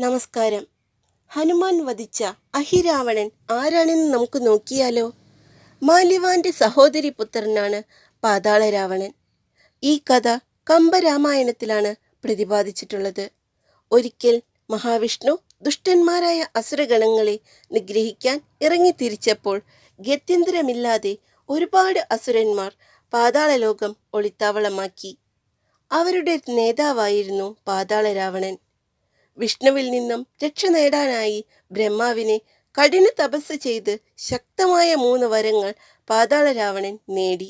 നമസ്കാരം. ഹനുമാൻ വധിച്ച അഹിരാവണൻ ആരാണെന്ന് നമുക്ക് നോക്കിയാലോ? മാല്യവാന്റെ സഹോദരി പുത്രനാണ് പാതാള രാവണൻ. ഈ കഥ കമ്പരാമായണത്തിലാണ് പ്രതിപാദിച്ചിട്ടുള്ളത്. ഒരിക്കൽ മഹാവിഷ്ണു ദുഷ്ടന്മാരായ അസുരഗണങ്ങളെ നിഗ്രഹിക്കാൻ ഇറങ്ങിത്തിരിച്ചപ്പോൾ ഗത്യന്തരമില്ലാതെ ഒരുപാട് അസുരന്മാർ പാതാളലോകം ഒളിത്താവളമാക്കി. അവരുടെ നേതാവായിരുന്നു പാതാള രാവണൻ. വിഷ്ണുവിൽ നിന്നും രക്ഷ നേടാനായി ബ്രഹ്മാവിനെ കഠിന തപസ് ചെയ്ത് ശക്തമായ 3 വരങ്ങൾ പാതാള രാവണൻ നേടി.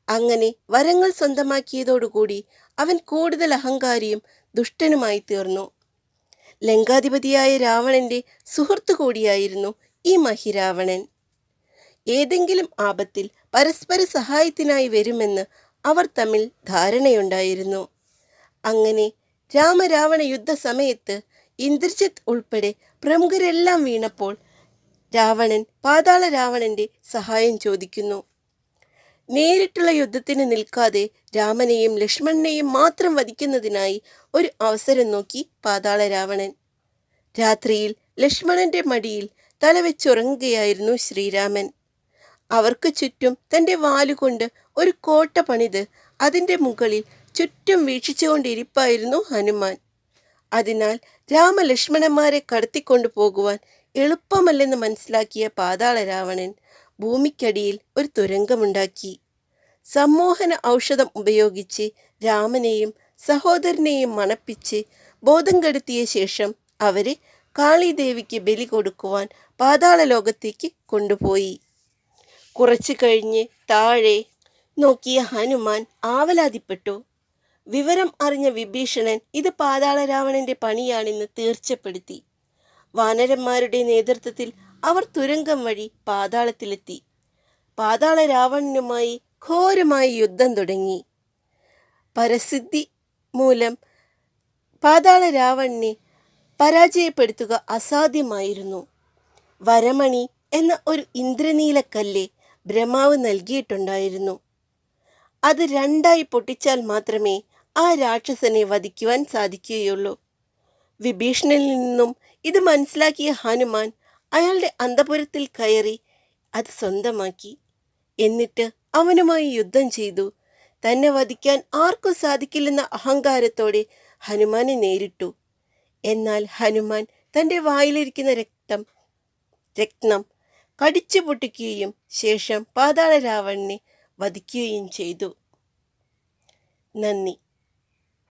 അങ്ങനെ വരങ്ങൾ സ്വന്തമാക്കിയതോടുകൂടി അവൻ കൂടുതൽ അഹങ്കാരിയും ദുഷ്ടനുമായി തീർന്നു. ലങ്കാധിപതിയായ രാവണന്റെ സുഹൃത്തു കൂടിയായിരുന്നു ഈ മഹിരാവണൻ. ഏതെങ്കിലും ആപത്തിൽ പരസ്പര സഹായത്തിനായി വരുമെന്ന് അവർ തമ്മിൽ ധാരണയുണ്ടായിരുന്നു. അങ്ങനെ രാമരാവണ യുദ്ധ സമയത്ത് ഇന്ദ്രജിത്ത് ഉൾപ്പെടെ പ്രമുഖരെല്ലാം വീണപ്പോൾ രാവണൻ പാതാള രാവണന്റെ സഹായം ചോദിക്കുന്നു. നേരിട്ടുള്ള യുദ്ധത്തിന് നിൽക്കാതെ രാമനെയും ലക്ഷ്മണനെയും മാത്രം വധിക്കുന്നതിനായി ഒരു അവസരം നോക്കി പാതാള രാവണൻ. രാത്രിയിൽ ലക്ഷ്മണന്റെ മടിയിൽ തലവെച്ചുറങ്ങുകയായിരുന്നു ശ്രീരാമൻ. അവർക്ക് ചുറ്റും തൻ്റെ വാലുകൊണ്ട് ഒരു കോട്ട പണിത് അതിൻ്റെ മുകളിൽ ചുറ്റും വീക്ഷിച്ചുകൊണ്ടിരിപ്പായിരുന്നു ഹനുമാൻ. അതിനാൽ രാമലക്ഷ്മണന്മാരെ കടത്തിക്കൊണ്ടു പോകുവാൻ എളുപ്പമല്ലെന്ന് മനസ്സിലാക്കിയ പാതാള രാവണൻ ഭൂമിക്കടിയിൽ ഒരു തുരങ്കമുണ്ടാക്കി. സമ്മോഹന ഔഷധം ഉപയോഗിച്ച് രാമനെയും സഹോദരനെയും മണപ്പിച്ച് ബോധം കെടുത്തിയ ശേഷം അവരെ കാളിദേവിക്ക് ബലി കൊടുക്കുവാൻ പാതാള ലോകത്തേക്ക് കൊണ്ടുപോയി. കുറച്ചു കഴിഞ്ഞ് താഴെ നോക്കിയ ഹനുമാൻ ആവലാതിപ്പെട്ടു. വിവരം അറിഞ്ഞ വിഭീഷണൻ ഇത് പാതാള രാവണന്റെ പണിയാണെന്ന് തീർച്ചപ്പെടുത്തി. വാനരന്മാരുടെ നേതൃത്വത്തിൽ അവർ തുരങ്കം വഴി പാതാളത്തിലെത്തി. പാതാള രാവണനുമായി ഘോരമായ യുദ്ധം തുടങ്ങി. പരസിദ്ധി മൂലം പാതാള രാവണനെ പരാജയപ്പെടുത്തുക അസാധ്യമായിരുന്നു. വരമണി എന്ന ഒരു ഇന്ദ്രനീലക്കല്ല് ബ്രഹ്മാവ് നൽകിയിട്ടുണ്ടായിരുന്നു. അത് 2ആയി പൊട്ടിച്ചാൽ മാത്രമേ ആ രാക്ഷസനെ വധിക്കുവാൻ സാധിക്കുകയുള്ളൂ. വിഭീഷണനിൽ നിന്നും ഇത് മനസ്സിലാക്കിയ ഹനുമാൻ അയാളുടെ അന്തഃപുരത്തിൽ കയറി അത് സ്വന്തമാക്കി. എന്നിട്ട് അവനുമായി യുദ്ധം ചെയ്തു. തന്നെ വധിക്കാൻ ആർക്കും സാധിക്കില്ലെന്ന അഹങ്കാരത്തോടെ ഹനുമാനെ നേരിട്ടു. എന്നാൽ ഹനുമാൻ തൻ്റെ വായിലിരിക്കുന്ന രത്നം കടിച്ചു പൊട്ടിക്കുകയും ശേഷം പാതാള രാവണനെ വധിക്കുകയും ചെയ്തു. നന്ദി.